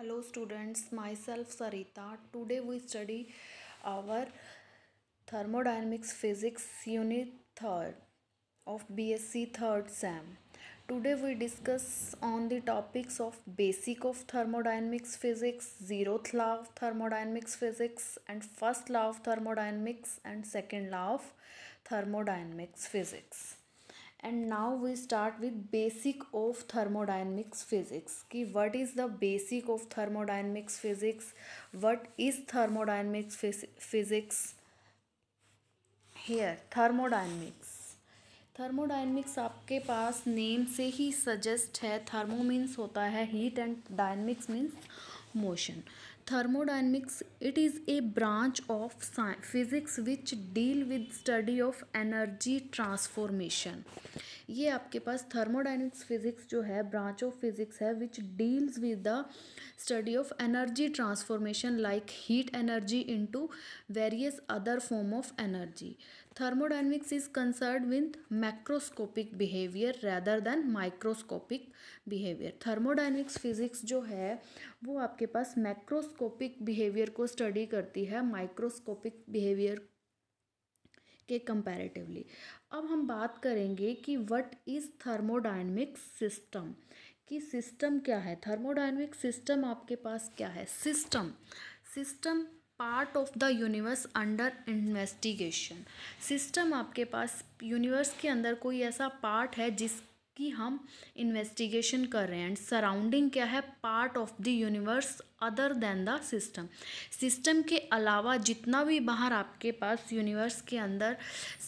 Hello students, myself Sarita. Today we study our thermodynamics physics unit 3rd of BSc 3rd SEM. Today we discuss on the topics of basic of thermodynamics physics, zeroth law of thermodynamics physics and first law of thermodynamics and second law of thermodynamics physics. And now we start with basic of thermodynamics physics कि what is the basic of thermodynamics physics, what is thermodynamics physics. Here thermodynamics आपके पास name से ही suggest है. Thermo means होता है heat and dynamics means motion. Thermodynamics, it is a branch of physics which deal with study of energy transformation. ये आपके पास thermodynamics physics जो है ब्रांच ऑफ फिजिक्स है which deals with the study of energy transformation like heat energy into various other form of energy. Thermodynamics is concerned with macroscopic behavior rather than microscopic behavior. Thermodynamics physics जो है वो आपके पास macroscopic behaviour को study करती है microscopic behaviour के comparatively. अब हम बात करेंगे कि व्हाट इज़ थर्मोडायनेमिक्स सिस्टम, कि सिस्टम क्या है. थर्मोडायनेमिक सिस्टम आपके पास क्या है. System part of the universe under investigation. System आपके पास यूनिवर्स के अंदर कोई ऐसा पार्ट है जिसकी हम इन्वेस्टिगेशन कर रहे हैं. एंड सराउंडिंग क्या है, part of the universe other than the system. System के अलावा जितना भी बाहर आपके पास यूनिवर्स के अंदर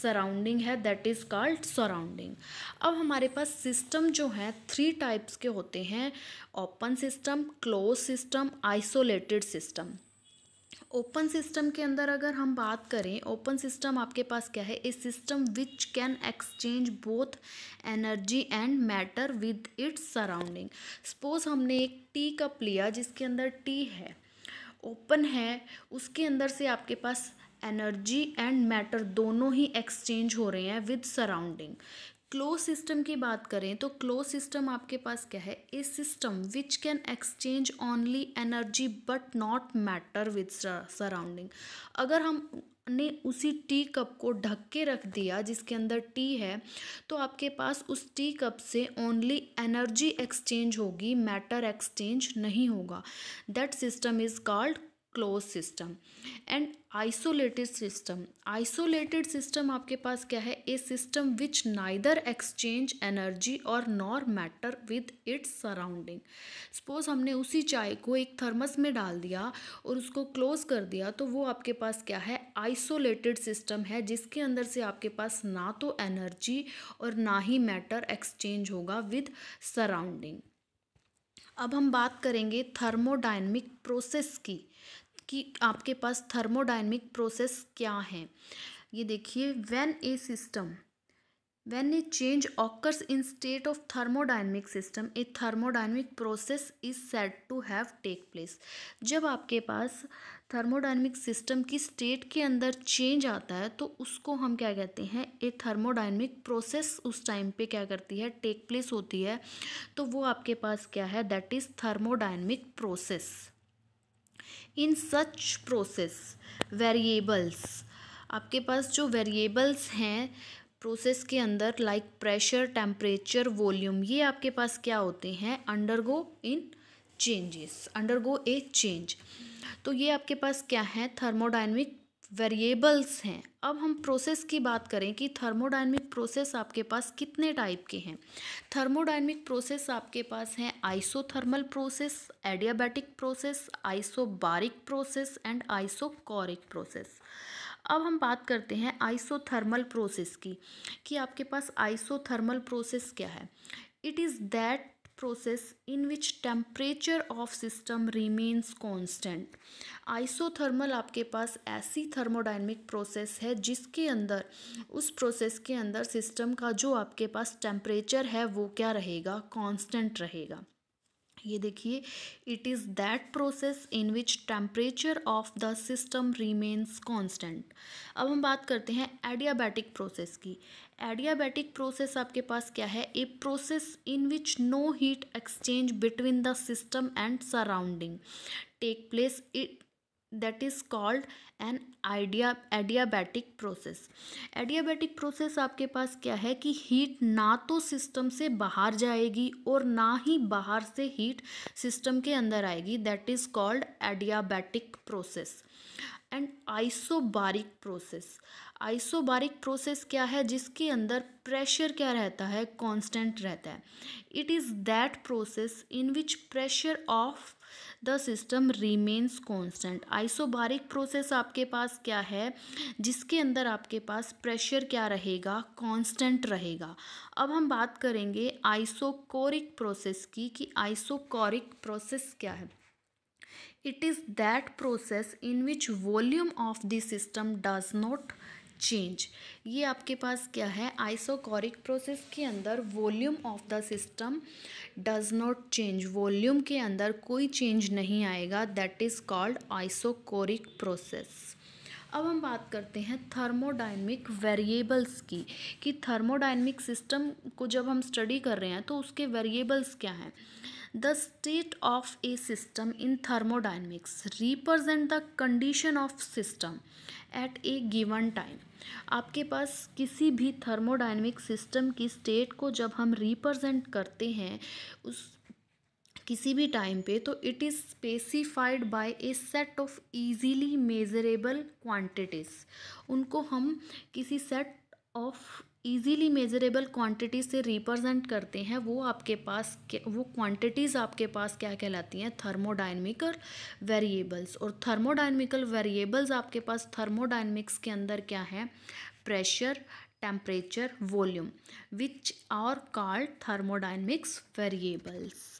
सराउंडिंग है दैट इज़ कॉल्ड सराउंडिंग. अब हमारे पास सिस्टम जो है 3 टाइप्स के होते हैं. Open system, close system, isolated system. Open system के अंदर अगर हम बात करें, ओपन सिस्टम आपके पास क्या है, a system which can exchange both energy and matter with its surrounding. Suppose हमने एक टी कप लिया जिसके अंदर टी है, ओपन है, उसके अंदर से आपके पास एनर्जी एंड मैटर दोनों ही एक्सचेंज हो रहे हैं विद सराउंडिंग. क्लोज सिस्टम की बात करें तो क्लोज सिस्टम आपके पास क्या है, a system which can exchange only energy but not matter with surrounding. अगर हमने उसी टी कप को ढक के रख दिया जिसके अंदर टी है तो आपके पास उस टी कप से ओनली एनर्जी एक्सचेंज होगी, मैटर एक्सचेंज नहीं होगा. That system is called close system. And isolated system आपके पास क्या है, a system which neither exchange energy और nor matter with its surrounding. Suppose हमने उसी चाय को एक थर्मस में डाल दिया और उसको क्लोज कर दिया तो वो आपके पास क्या है, आइसोलेटेड सिस्टम है जिसके अंदर से आपके पास ना तो एनर्जी और ना ही मैटर एक्सचेंज होगा विद सराउंडिंग. अब हम बात करेंगे थर्मोडायनेमिक प्रोसेस की, कि आपके पास थर्मोडायनेमिक प्रोसेस क्या है. ये देखिए, when a change occurs in state of thermodynamic system, a thermodynamic process is said to have take place. जब आपके पास थर्मोडायनेमिक सिस्टम की स्टेट के अंदर चेंज आता है तो उसको हम क्या कहते हैं, ए थर्मोडायनेमिक प्रोसेस उस टाइम पे क्या करती है, टेक प्लेस होती है. तो वो आपके पास क्या है, that is thermodynamic process. In such process variables, आपके पास जो वेरिएबल्स हैं प्रोसेस के अंदर लाइक प्रेशर, टेम्परेचर, वॉल्यूम, ये आपके पास क्या होते हैं, अंडरगो ए चेंज. तो ये आपके पास क्या है, थर्मोडायनेमिक वेरिएबल्स हैं. अब हम प्रोसेस की बात करें कि थर्मोडायनेमिक प्रोसेस आपके पास कितने टाइप के हैं. थर्मोडायनेमिक प्रोसेस आपके पास हैं isothermal process, adiabatic process, isobaric process and isochoric process. अब हम बात करते हैं आइसोथर्मल प्रोसेस की, कि आपके पास आइसोथर्मल प्रोसेस क्या है. It is that process in which temperature of system remains constant. Isothermal आपके पास ऐसी थर्मोडायनेमिक प्रोसेस है जिसके अंदर, उस प्रोसेस के अंदर सिस्टम का जो आपके पास टेम्परेचर है वो क्या रहेगा, कांस्टेंट रहेगा. ये देखिए, it is that process in which temperature of the system remains constant. अब हम बात करते हैं एडियाबैटिक प्रोसेस की. एडियाबैटिक प्रोसेस आपके पास क्या है? A process in which no heat exchange between the system and surrounding take place, it that is called an adiabatic process. Adiabatic process आपके पास क्या है कि हीट ना तो सिस्टम से बाहर जाएगी और ना ही बाहर से हीट सिस्टम के अंदर आएगी, that is called adiabatic process. And isobaric process, isobaric process क्या है? जिसके अंदर प्रेशर क्या रहता है? कांस्टेंट रहता है। It is that process in which pressure of the system remains constant. Isobaric process आपके पास क्या है? जिसके अंदर आपके पास प्रेशर क्या रहेगा? कांस्टेंट रहेगा। अब हम बात करेंगे आइसोकोरिक प्रोसेस की कि आइसोकोरिक प्रोसेस क्या है। It is that process in which volume of the system does not change। ये आपके पास क्या है? आइसोकोरिक प्रोसेस के अंदर volume of the system does not change, volume के अंदर कोई चेंज नहीं आएगा, that is called isochoric process. अब हम बात करते हैं थर्मोडायनेमिक वेरिएबल्स की कि थर्मोडायनेमिक सिस्टम को जब हम स्टडी कर रहे हैं तो उसके वेरिएबल्स क्या हैं। The state of a system in thermodynamics represent the condition of system eight A given time. आपके पास किसी भी थर्मोडायनेमिक सिस्टम की स्टेट को जब हम रिप्रेजेंट करते हैं उस किसी भी टाइम पे, तो it is specified by A set of easily measurable quantities. उनको हम किसी set of easily measurable quantity से रिप्रेजेंट करते हैं। वो आपके पास वो क्वांटिटीज़ आपके पास क्या कहलाती हैं? Thermodynamical variables. और थर्मोडायनेमिकल वेरिएबल्स आपके पास थर्मोडायनेमिक्स के अंदर क्या है? Pressure, temperature, volume, which are called thermodynamics variables.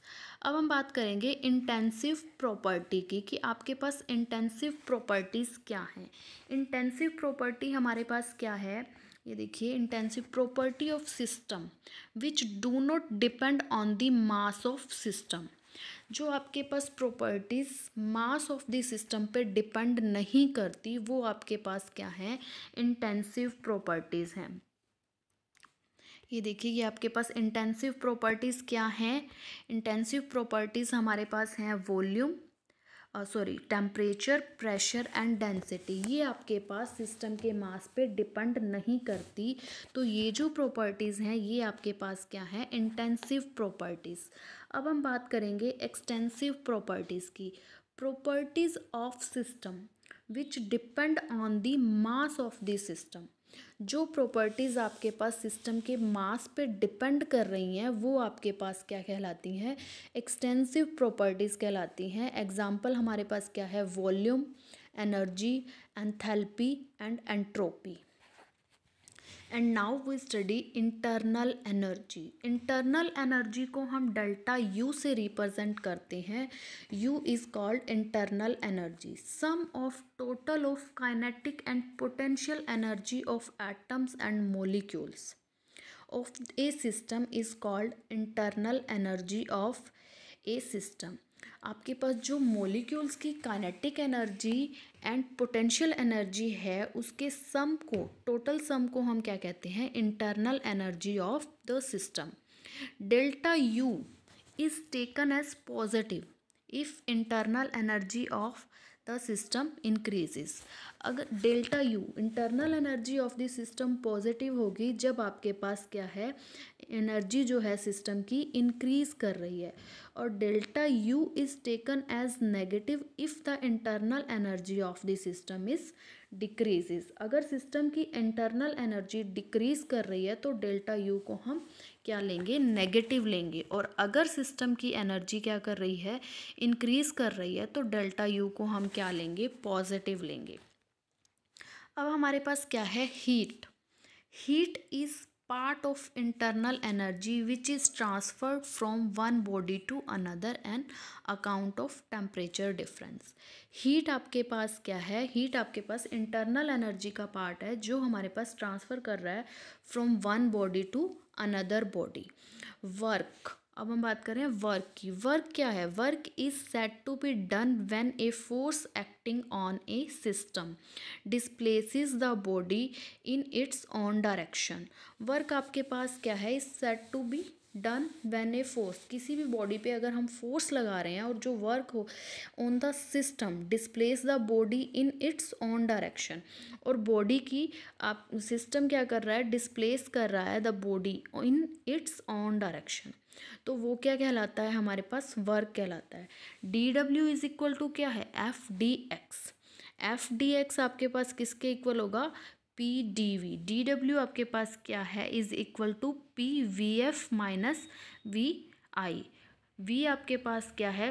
अब हम बात करेंगे इंटेंसिव प्रॉपर्टी की कि आपके पास इंटेंसिव प्रॉपर्टीज़ क्या हैं। इंटेंसिव प्रॉपर्टी हमारे पास क्या है? ये देखिए, intensive property of system which do not depend on the mass of system. जो आपके पास properties mass of the system पे डिपेंड नहीं करती, वो आपके पास क्या है? इंटेंसिव प्रॉपर्टीज़ हैं। ये देखिए, ये आपके पास इंटेंसिव प्रॉपर्टीज़ क्या हैं? इंटेंसिव प्रॉपर्टीज़ हमारे पास हैं volume, temperature, pressure and density. ये आपके पास सिस्टम के मास पे डिपेंड नहीं करती। तो ये जो प्रॉपर्टीज़ हैं ये आपके पास क्या है? Intensive properties. अब हम बात करेंगे एक्सटेंसिव प्रॉपर्टीज़ की। Properties of system which depend on the mass of the system. जो प्रॉपर्टीज़ आपके पास सिस्टम के मास पे डिपेंड कर रही हैं वो आपके पास क्या कहलाती हैं? एक्सटेंसिव प्रॉपर्टीज़ कहलाती हैं। एग्जाम्पल हमारे पास क्या है? Volume, energy, enthalpy and entropy. And now we study internal energy. Internal energy को हम डेल्टा यू से रिप्रेजेंट करते हैं। U is called internal energy, sum of total of kinetic and potential energy of atoms and molecules of a system is called internal energy of a system. आपके पास जो molecules की kinetic energy and potential energy है उसके सम को, total sum को हम क्या कहते हैं? Internal energy of the system. Delta U is taken as positive if internal energy of the system increases. अगर delta U internal energy of the system positive होगी जब आपके पास क्या है? एनर्जी जो है सिस्टम की इंक्रीज कर रही है। और delta U is taken as negative if the internal energy of the system is decreases. अगर सिस्टम की इंटरनल एनर्जी डिक्रीज कर रही है तो डेल्टा यू को हम क्या लेंगे? नेगेटिव लेंगे। और अगर सिस्टम की एनर्जी क्या कर रही है? इंक्रीज कर रही है, तो डेल्टा यू को हम क्या लेंगे? पॉजिटिव लेंगे। अब हमारे पास क्या है? Heat. Heat is part of internal energy which is transferred from one body to another on account of temperature difference। Heat आपके पास क्या है? हीट आपके पास इंटरनल एनर्जी का पार्ट है जो हमारे पास ट्रांसफ़र कर रहा है from one body to another body. Work अब हम बात करें वर्क की। वर्क क्या है? Work is said to be done when a force acting on a system displaces the body in its own direction. Work आपके पास क्या है? Is said to be done when a force, किसी भी body पे अगर हम फोर्स लगा रहे हैं और जो वर्क हो on the system displace the body in its own direction, और बॉडी की आप सिस्टम क्या कर रहा है? डिस्प्लेस कर रहा है the body in its own direction, तो वो क्या कहलाता है? हमारे पास वर्क कहलाता है। D W is equal to क्या है? F D X. F D X आपके पास किसके इक्वल होगा? P D V. D W आपके पास क्या है? Is equal to P V F minus V I. V आपके पास क्या है?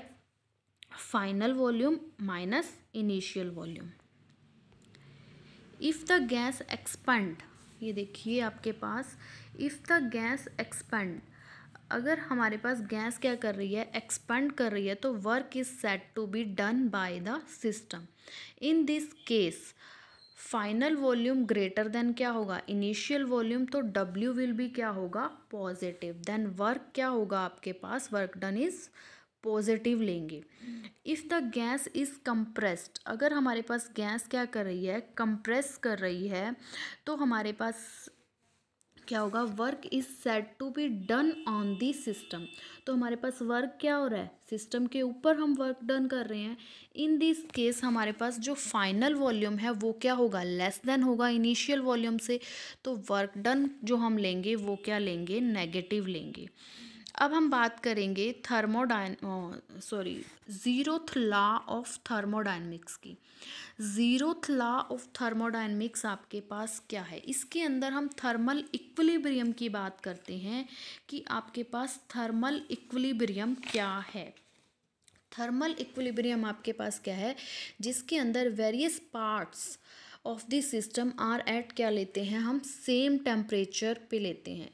Final volume minus initial volume. If the gas expand, ये देखिए आपके पास, इफ़ द गैस एक्सपेंड, अगर हमारे पास गैस क्या कर रही है? एक्सपेंड कर रही है, तो work is said to be done by the system. In this case final volume greater than क्या होगा? इनिशियल वॉल्यूम, तो W विल बी क्या होगा? पॉजिटिव। देन वर्क क्या होगा आपके पास? वर्क डन इज पॉजिटिव लेंगे। If the gas is compressed, अगर हमारे पास गैस क्या कर रही है? कंप्रेस कर रही है, तो हमारे पास क्या होगा? Work is said to be done on the system, तो हमारे पास वर्क क्या हो रहा है? सिस्टम के ऊपर हम वर्क डन कर रहे हैं। इन दिस केस हमारे पास जो फाइनल वॉल्यूम है वो क्या होगा? लेस देन होगा इनिशियल वॉल्यूम से, तो वर्क डन जो हम लेंगे वो क्या लेंगे? नेगेटिव लेंगे। अब हम बात करेंगे ज़ीरोथ लॉ ऑफ थर्मोडायनेमिक्स की। ज़ीरोथ लॉ ऑफ थर्मोडायनेमिक्स आपके पास क्या है? इसके अंदर हम थर्मल इक्विलिब्रियम की बात करते हैं कि आपके पास थर्मल इक्विलिब्रियम क्या है। थर्मल इक्विलिब्रियम आपके पास क्या है? जिसके अंदर various parts of the system are at क्या लेते हैं हम? सेम टेम्परेचर पे लेते हैं।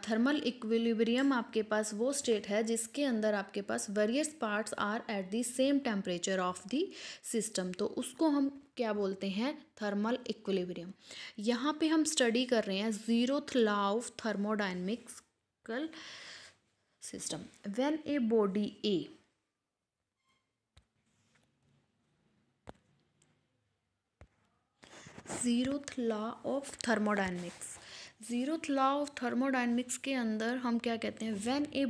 थर्मल इक्विलिब्रियम आपके पास वो स्टेट है जिसके अंदर आपके पास various parts are at the same temperature of the system, तो उसको हम क्या बोलते हैं? Thermal equilibrium. यहाँ पे हम स्टडी कर रहे हैं zeroth law of thermodynamical system. When a body A, zeroth law of thermodynamics. Zeroth law of thermodynamics के अंदर हम क्या कहते हैं? When a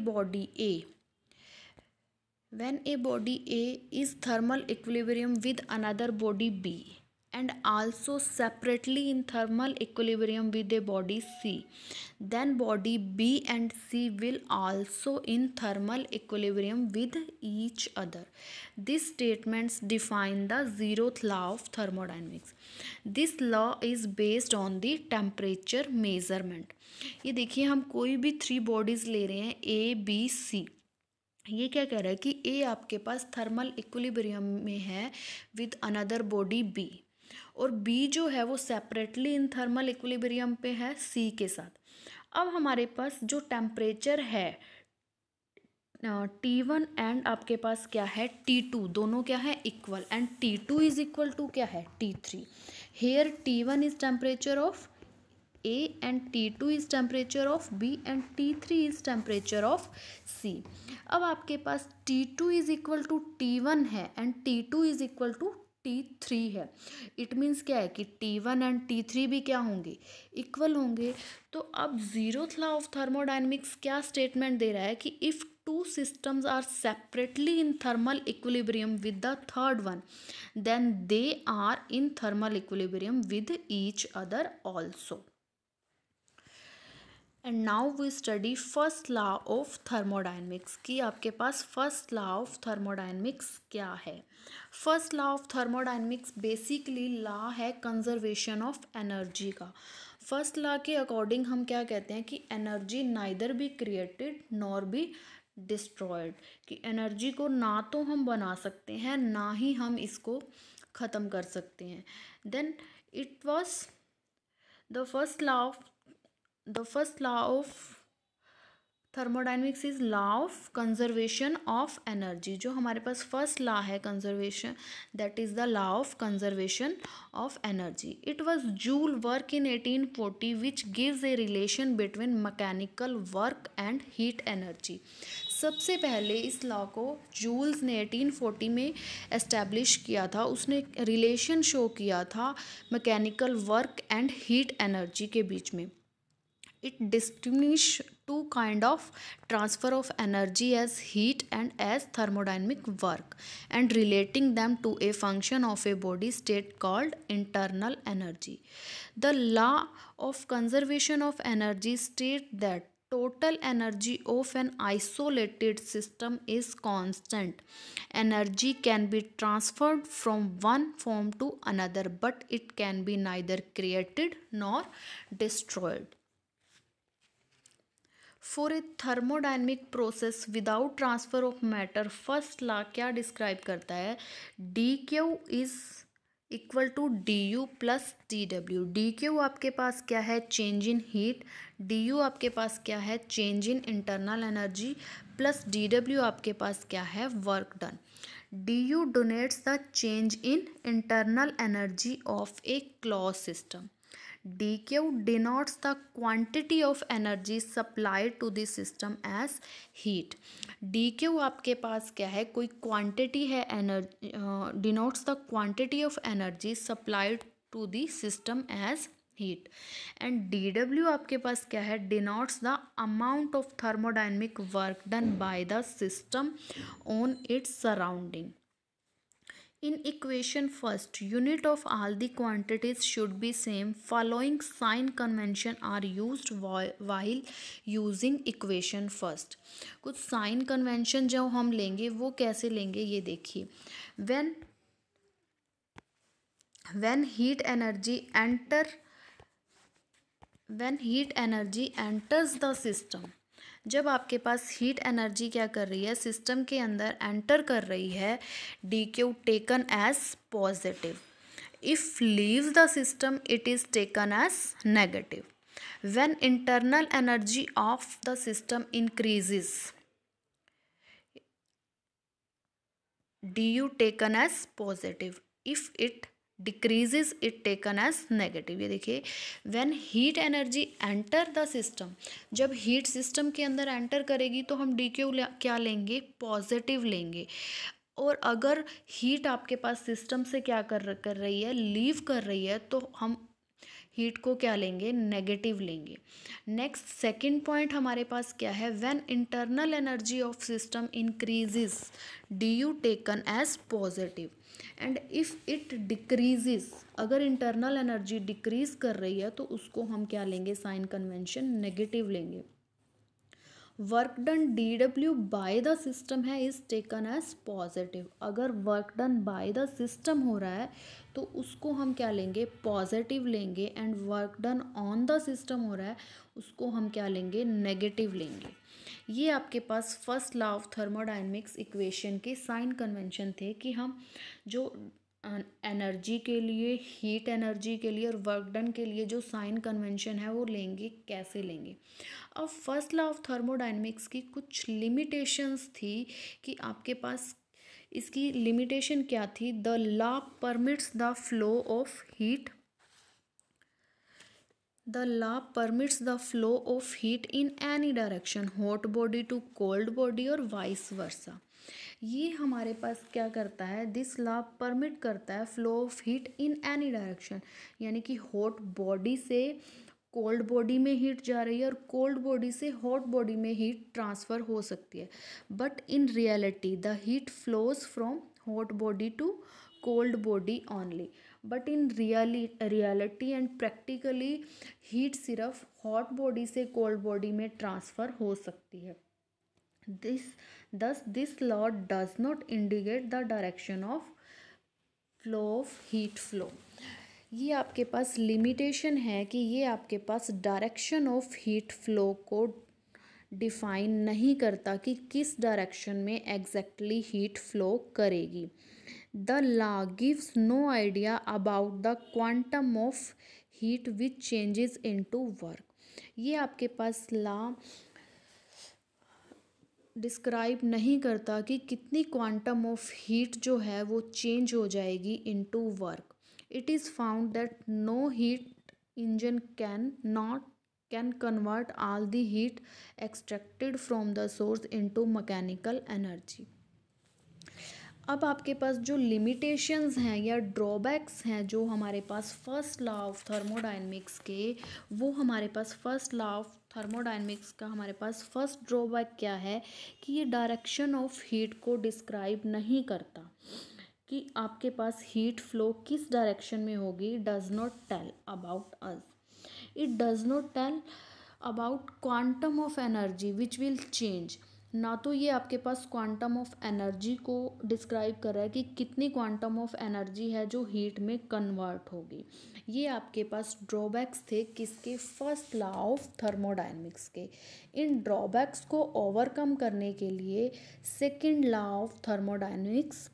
body A is thermal equilibrium with another body B and also separately in thermal equilibrium with a body C, then body B and C will also in thermal equilibrium with each other. These statements define the zeroth law of thermodynamics. This law is based on the temperature measurement. ये देखिए हम कोई भी 3 bodies ले रहे हैं A B C, ये क्या कह रहा है कि A आपके पास थर्मल इक्विलिब्रियम में है विद अनदर बॉडी B, और B जो है वो सेपरेटली इन थर्मल इक्विलिब्रियम पे है C के साथ। अब हमारे पास जो टेम्परेचर है T1 एंड आपके पास क्या है? T2, दोनों क्या है? Equal, and T2 is equal to क्या है? T3। Here T1 is temperature of A and T2 is temperature of B and T3 is temperature of C। अब आपके पास T2 is equal to T1 है and T2 is equal to T3 है। It means क्या है कि T1 and T3 भी क्या होंगे? इक्वल होंगे। तो अब ज़ीरोथ लॉ ऑफ थर्मोडायनेमिक्स क्या स्टेटमेंट दे रहा है कि if two systems are separately in thermal equilibrium with the third one, then they are in thermal equilibrium with each other also. And now we study first law of thermodynamics की आपके पास first law of thermodynamics क्या है। First law of thermodynamics basically law है conservation of energy का। First law के according हम क्या कहते हैं कि energy neither be created nor be destroyed, कि एनर्जी को ना तो हम बना सकते हैं ना ही हम इसको ख़त्म कर सकते हैं। Then it was the first law of thermodynamics is law of conservation of energy. जो हमारे पास फर्स्ट लॉ है conservation, that is the law of conservation of energy. It was Joule work in 1840 which gives a relation between mechanical work and heat energy. सबसे पहले इस law को joules ने 1840 में एस्टैब्लिश किया था। उसने रिलेशन शो किया था mechanical work and heat energy के बीच में। It distinguish two kind of transfer of energy as heat and as thermodynamic work and relating them to a function of a body state called internal energy. The law of conservation of energy states that total energy of an isolated system is constant. Energy can be transferred from one form to another, but it can be neither created nor destroyed. For a thermodynamic process without transfer of matter, first law क्या describe करता है? D Q is equal to D U plus D W. D Q आपके पास क्या है? Change in heat. D U आपके पास क्या है? Change in internal energy. Plus D W आपके पास क्या है? Work done. D U denotes the change in internal energy of a close system. dq denotes the quantity of energy supplied to the system as heat. dq आपके पास क्या है? कोई quantity है, energy denotes the quantity of energy supplied to the system as heat. and dw आपके पास क्या है? denotes the amount of thermodynamic work done by the system on its surrounding. In equation first, unit of all the quantities should be same. Following sign convention are used while using equation first. कुछ sign convention जो हम लेंगे वो कैसे लेंगे ये देखिए। when heat energy enters the system, जब आपके पास हीट एनर्जी क्या कर रही है? सिस्टम के अंदर एंटर कर रही है, D Q taken as positive. If leaves the system it is taken as negative. When internal energy of the system increases, D U taken as positive. If it decreases it taken as negative. ये देखिए, when heat energy enter the system, जब heat system के अंदर enter करेगी तो हम D Q क्या लेंगे? पॉजिटिव लेंगे। और अगर हीट आपके पास सिस्टम से क्या कर रही है? लीव कर रही है, तो हम हीट को क्या लेंगे? नेगेटिव लेंगे। नेक्स्ट सेकंड पॉइंट हमारे पास क्या है? When internal energy of system increases, D U taken as positive. And if it decreases, अगर इंटरनल एनर्जी डिक्रीज कर रही है तो उसको हम क्या लेंगे? साइन कन्वेंशन नेगेटिव लेंगे। Work done D W by the system है इज टेकन एज पॉजिटिव। अगर work done by the system हो रहा है तो उसको हम क्या लेंगे? पॉजिटिव लेंगे। And work done on the system हो रहा है उसको हम क्या लेंगे? नेगेटिव लेंगे। ये आपके पास first law of thermodynamics equation के साइन कन्वेंशन थे कि हम जो एनर्जी के लिए, हीट एनर्जी के लिए और वर्क डन के लिए जो साइन कन्वेंशन है वो लेंगे, कैसे लेंगे। अब फर्स्ट लॉ ऑफ थर्मोडाइनमिक्स की कुछ लिमिटेशंस थी कि आपके पास इसकी लिमिटेशन क्या थी? The law permits the flow of heat, the law permits the flow of heat in any direction, hot body to cold body और vice versa. ये हमारे पास क्या करता है? दिस लॉ परमिट करता है flow of heat in any direction, यानी कि हॉट बॉडी से कोल्ड बॉडी में हीट जा रही है और कोल्ड बॉडी से हॉट बॉडी में हीट ट्रांसफ़र हो सकती है। But in reality the heat flows from hot body to cold body only. But in reality and practically heat सिर्फ हॉट बॉडी से कोल्ड बॉडी में ट्रांसफ़र हो सकती है। This law does not indicate the direction of flow of heat flow. ये आपके पास limitation है कि ये आपके पास डायरेक्शन ऑफ हीट फ्लो को डिफाइन नहीं करता कि किस डायरेक्शन में एग्जैक्टली हीट फ्लो करेगी। The law gives no idea about the quantum of heat which changes into work. ये आपके पास लॉ डिस्क्राइब नहीं करता कि कितनी क्वांटम ऑफ हीट जो है वो चेंज हो जाएगी into work. It is found that no heat engine can convert all the heat extracted from the source into mechanical energy. अब आपके पास जो लिमिटेशंस हैं या ड्रॉबैक्स हैं जो हमारे पास फर्स्ट लॉ ऑफ थर्मोडायनेमिक्स के, वो हमारे पास फर्स्ट लॉ ऑफ थर्मोडायनेमिक्स का हमारे पास फर्स्ट ड्रॉबैक क्या है कि ये डायरेक्शन ऑफ हीट को डिस्क्राइब नहीं करता कि आपके पास हीट फ्लो किस डायरेक्शन में होगी। Does not tell about us, it does not tell about quantum of energy which will change. ना तो ये आपके पास क्वांटम ऑफ एनर्जी को डिस्क्राइब कर रहा है कि कितनी क्वांटम ऑफ एनर्जी है जो हीट में कन्वर्ट होगी। ये आपके पास ड्रॉबैक्स थे किसके, फर्स्ट लॉ ऑफ थर्मोडायनेमिक्स के। इन ड्रॉबैक्स को ओवरकम करने के लिए सेकंड लॉ ऑफ थर्मोडायनेमिक्स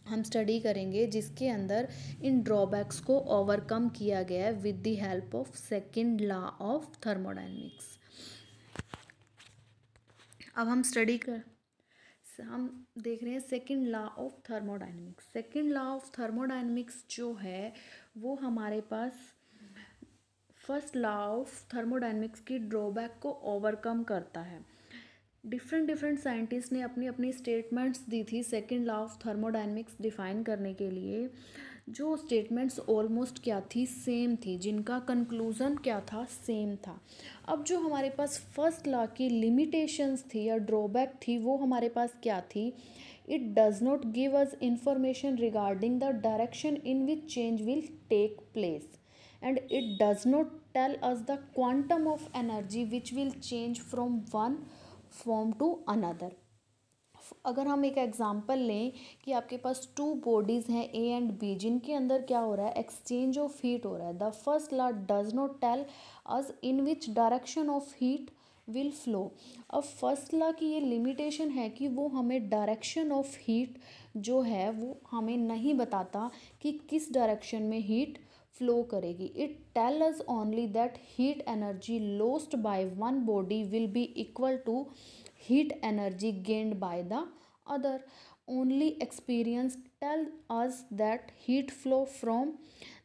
हम स्टडी करेंगे, जिसके अंदर इन ड्रॉबैक्स को ओवरकम किया गया है with the help of second law of thermodynamics. अब हम देख रहे हैं second law of thermodynamics. Second law of thermodynamics जो है वो हमारे पास फर्स्ट लॉ ऑफ थर्मोडायनेमिक्स की ड्रॉबैक को ओवरकम करता है। डिफरेंट साइंटिस्ट ने अपनी अपनी स्टेटमेंट्स दी थी second law of thermodynamics define करने के लिए। जो स्टेटमेंट्स ऑलमोस्ट क्या थी, सेम थी, जिनका कंक्लूज़न क्या था, सेम था। अब जो हमारे पास फर्स्ट लॉ की लिमिटेशंस थी या ड्रॉबैक थी वो हमारे पास क्या थी, it does not give us information regarding the direction in which change will take place and it does not tell us the quantum of energy which will change from one form to another। अगर हम एक example लें कि आपके पास to bodies हैं A and B, जिनके अंदर क्या हो रहा है, एक्सचेंज ऑफ हीट हो रहा है। The first law does not tell us in which direction of heat will flow. अब फर्स्ट लॉ की ये लिमिटेशन है कि वो हमें डायरेक्शन ऑफ हीट जो है वो हमें नहीं बताता कि किस डायरेक्शन में हीट फ्लो करेगी। It tell us only that heat energy lost by one body will be equal to heat energy gained by the other। Only experience tell us that heat flow from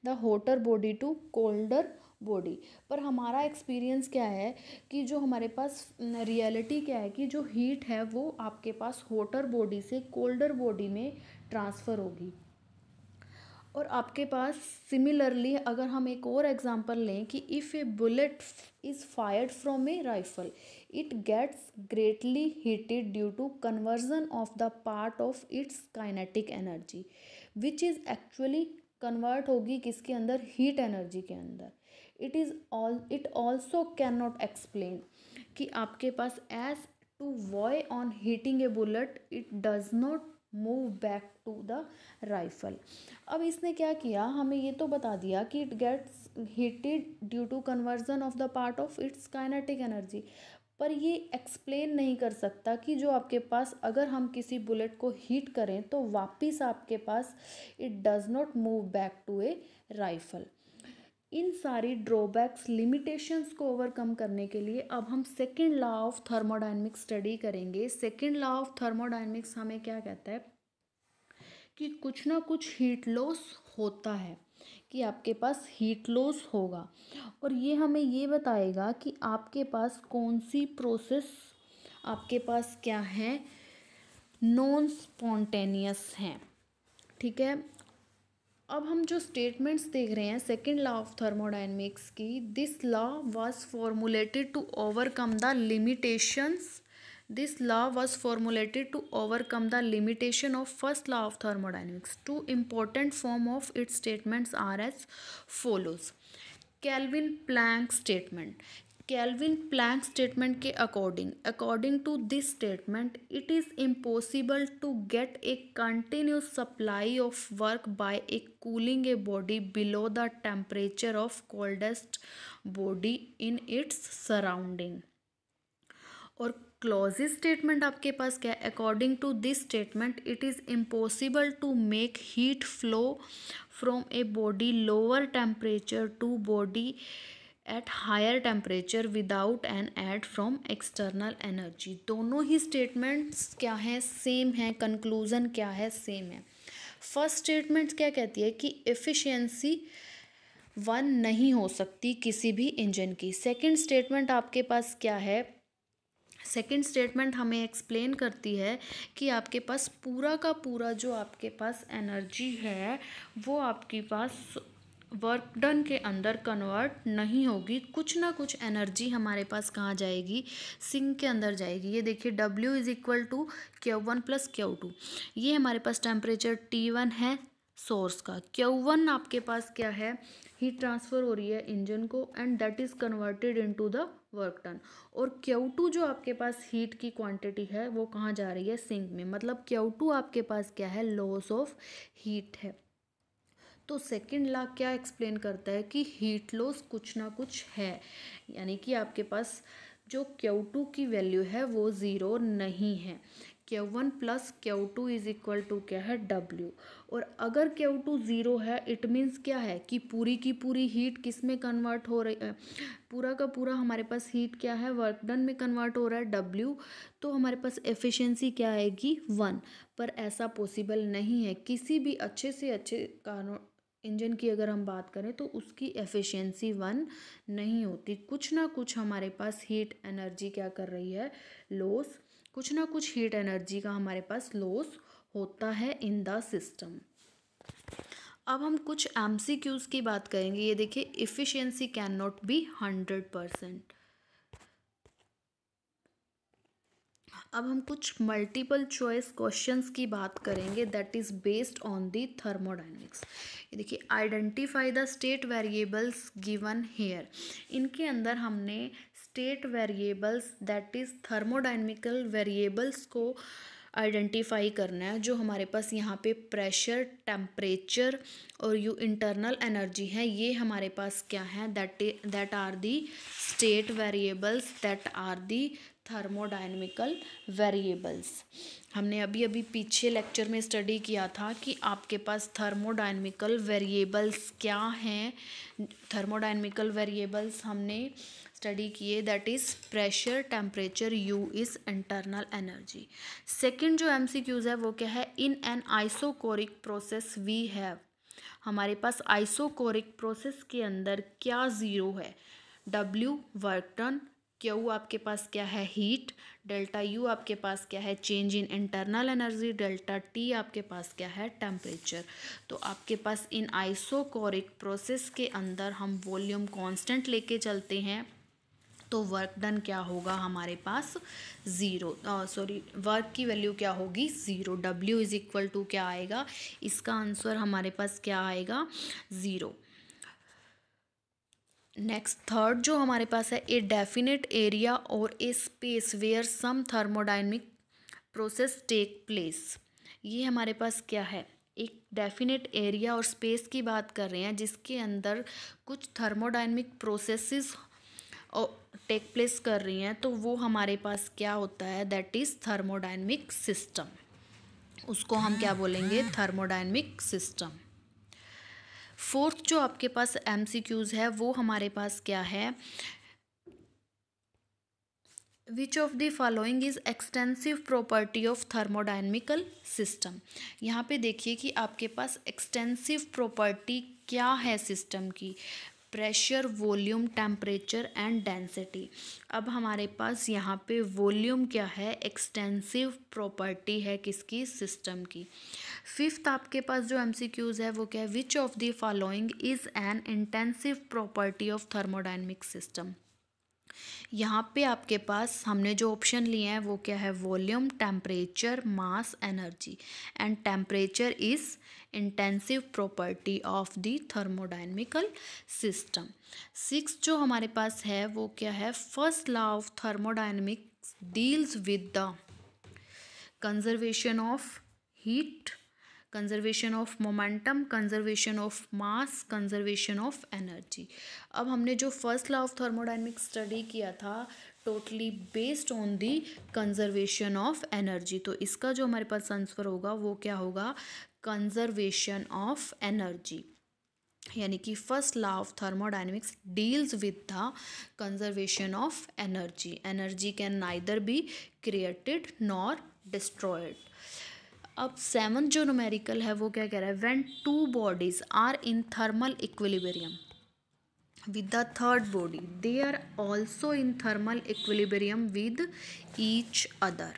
the hotter body to colder body। पर हमारा experience क्या है कि जो हमारे पास reality क्या है कि जो हीट है वो आपके पास होटर बॉडी से कोल्डर बॉडी में ट्रांसफ़र होगी। और आपके पास सिमिलरली अगर हम एक और एग्जांपल लें कि if a bullet is fired from a rifle, it gets greatly heated due to conversion of the part of its kinetic energy which is actually convert होगी किसके अंदर, हीट एनर्जी के अंदर। It also can not explain कि आपके पास as to why on heating a bullet it does not move back to the rifle. अब इसने क्या किया, हमें ये तो बता दिया कि it gets heated due to conversion of the part of its kinetic energy, पर ये एक्सप्लेन नहीं कर सकता कि जो आपके पास अगर हम किसी बुलेट को हीट करें तो वापस आपके पास it does not move back to a rifle. इन सारी ड्रॉबैक्स लिमिटेशंस को ओवरकम करने के लिए अब हम second law of thermodynamics study करेंगे। सेकंड लॉ ऑफ थर्मोडायनेमिक्स हमें क्या कहता है कि कुछ ना कुछ हीट लॉस होता है, कि आपके पास हीट लॉस होगा, और ये हमें ये बताएगा कि आपके पास कौन सी प्रोसेस आपके पास क्या है, नॉन स्पॉन्टेनियस हैं। ठीक है, अब हम जो स्टेटमेंट्स देख रहे हैं सेकंड लॉ ऑफ थर्मोडायनेमिक्स की, this law was formulated to overcome the limitations This law was formulated to overcome the limitation of first law of thermodynamics. Two important form of its statements are as follows. Kelvin-Planck statement. Kelvin-Planck statement के according to this statement, it is impossible to get a continuous supply of work by a cooling a body below the temperature of coldest body in its surrounding। और Clausius statement आपके पास क्या है, according to this statement it is impossible to make heat flow from a body lower temperature to body at higher temperature without an aid from external energy. दोनों ही statements क्या हैं, same है, conclusion क्या है, सेम है। First statement क्या कहती है कि एफिशिएंसी 1 नहीं हो सकती किसी भी इंजन की। सेकंड स्टेटमेंट आपके पास क्या है, सेकंड स्टेटमेंट हमें एक्सप्लेन करती है कि आपके पास पूरा का पूरा जो आपके पास एनर्जी है वो आपके पास वर्क डन के अंदर कन्वर्ट नहीं होगी, कुछ ना कुछ एनर्जी हमारे पास कहाँ जाएगी, सिंक के अंदर जाएगी। ये देखिए W is equal to Q1 plus Q2, ये हमारे पास टेम्परेचर T1 है सोर्स का। Q1 आपके पास क्या है, हीट ट्रांसफ़र हो रही है इंजन को and that is converted into the work done. और Q2 जो आपके पास हीट की क्वांटिटी है वो कहाँ जा रही है, सिंक में। मतलब Q2 आपके पास क्या है, लॉस ऑफ हीट है। तो सेकंड लॉ क्या एक्सप्लेन करता है कि हीट लॉस कुछ ना कुछ है, यानी कि आपके पास जो Q2 की वैल्यू है वो ज़ीरो नहीं है। Q1 plus Q2 is equal to क्या है, W। और अगर Q2 ज़ीरो है इट मीन्स क्या है कि पूरी की पूरी हीट किस में कन्वर्ट हो रही है, पूरा का पूरा हमारे पास हीट क्या है, वर्क डन में कन्वर्ट हो रहा है W। तो हमारे पास एफिशिएंसी क्या आएगी, 1। पर ऐसा पॉसिबल नहीं है, किसी भी अच्छे से अच्छे कानून इंजन की अगर हम बात करें तो उसकी एफिशिएंसी 1 नहीं होती। कुछ ना कुछ हमारे पास हीट एनर्जी क्या कर रही है, लॉस, कुछ ना कुछ हीट एनर्जी का हमारे पास लॉस होता है इन द सिस्टम। अब हम कुछ MCQs की बात करेंगे। ये देखिए, एफिशिएंसी कैन नॉट बी 100%। अब हम कुछ मल्टीपल चॉइस क्वेश्चंस की बात करेंगे that is based on the thermodynamics. ये देखिए, identify the state variables given here. इनके अंदर हमने state variables that is thermodynamical variables को आइडेंटिफाई करना है। जो हमारे पास यहाँ पे प्रेशर, टेम्परेचर और यू इंटरनल एनर्जी है, ये हमारे पास क्या है, that are the state variables, that are the thermodynamical variables. हमने अभी अभी पीछे लेक्चर में स्टडी किया था कि आपके पास थर्मोडाइनमिकल वेरिएबल्स क्या हैं। थर्मोडाइनमिकल वेरिएबल्स हमने स्टडी किए, that is pressure, temperature, U is internal energy. Second जो MCQs है वो क्या है, in an isochoric process we have. हमारे पास आइसोकोरिक प्रोसेस के अंदर क्या ज़ीरो है, W वर्क डन, Q आपके पास क्या है, हीट, डेल्टा U आपके पास क्या है, change in internal energy, delta T आपके पास क्या है, टेम्परेचर। तो आपके पास इन आइसोकोरिक प्रोसेस के अंदर हम वॉल्यूम कांस्टेंट लेके चलते हैं तो वर्क डन क्या होगा हमारे पास, ज़ीरो, वर्क की वैल्यू क्या होगी, zero. W is equal to क्या आएगा, इसका आंसर हमारे पास क्या आएगा, ज़ीरो। नेक्स्ट थर्ड जो हमारे पास है, ए डेफिनेट एरिया और a space where some thermodynamic process take place. ये हमारे पास क्या है, एक डेफिनेट एरिया और स्पेस की बात कर रहे हैं जिसके अंदर कुछ थर्मोडाइनमिक प्रोसेसेस टेक प्लेस कर रही हैं। तो वो हमारे पास क्या होता है, दैट इज़ थर्मोडाइनमिक सिस्टम। उसको हम क्या बोलेंगे, थर्मोडाइनमिक सिस्टम। फोर्थ जो आपके पास MCQs है वो हमारे पास क्या है, which of the following is extensive property of thermodynamical system. यहाँ पे देखिए कि आपके पास एक्सटेंसिव प्रॉपर्टी क्या है सिस्टम की, pressure, volume, temperature and density. अब हमारे पास यहाँ पे वॉल्यूम क्या है, एक्सटेंसिव प्रॉपर्टी है किसकी, सिस्टम की। फिफ्थ आपके पास जो MCQs है वो क्या है, which of the following is an intensive property of thermodynamic system. यहाँ पे आपके पास हमने जो ऑप्शन लिए हैं वो क्या है, volume, temperature, mass, energy. And temperature is intensive property of the thermodynamical system. Six जो हमारे पास है वो क्या है, first law of thermodynamics deals with the conservation of heat, conservation of momentum, conservation of mass, conservation of energy. अब हमने जो first law of thermodynamics study किया था totally based on the conservation of energy, तो इसका जो हमारे पास answer होगा वो क्या होगा, कंजर्वेशन ऑफ एनर्जी। यानी कि first law of thermodynamics deals with the conservation of energy. Energy can neither be created nor destroyed. अब सेवंथ जो न्यूमेरिकल है वो क्या कह रहा है, when two bodies are in thermal equilibrium with the third body, they are also in thermal equilibrium with each other.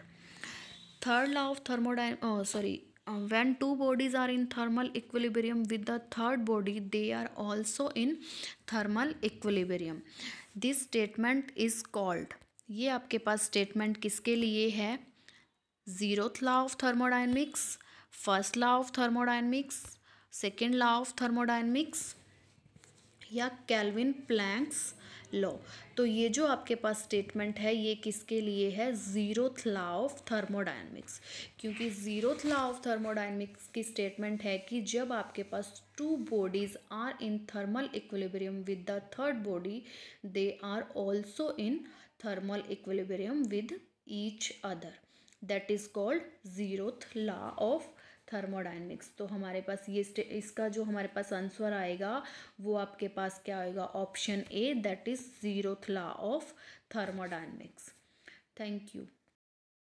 Third law of when two bodies are in thermal equilibrium with the third body, they are also in thermal equilibrium. This statement is called, ये आपके पास statement किसके लिए है, zeroth law of thermodynamics, first law of thermodynamics, second law of thermodynamics या kelvin planks law. तो ये जो आपके पास स्टेटमेंट है ये किसके लिए है, जीरोथ लॉ ऑफ थर्मोडायनेमिक्स. क्योंकि जीरोथ लॉ ऑफ थर्मोडायनेमिक्स की स्टेटमेंट है कि जब आपके पास two bodies are in thermal equilibrium with the third body, they are also in thermal equilibrium with each other. That is called zeroth law of thermodynamics. तो हमारे पास ये इसका जो हमारे पास आंसर आएगा वो आपके पास क्या आएगा, option A, that is zeroth law of thermodynamics. Thank you.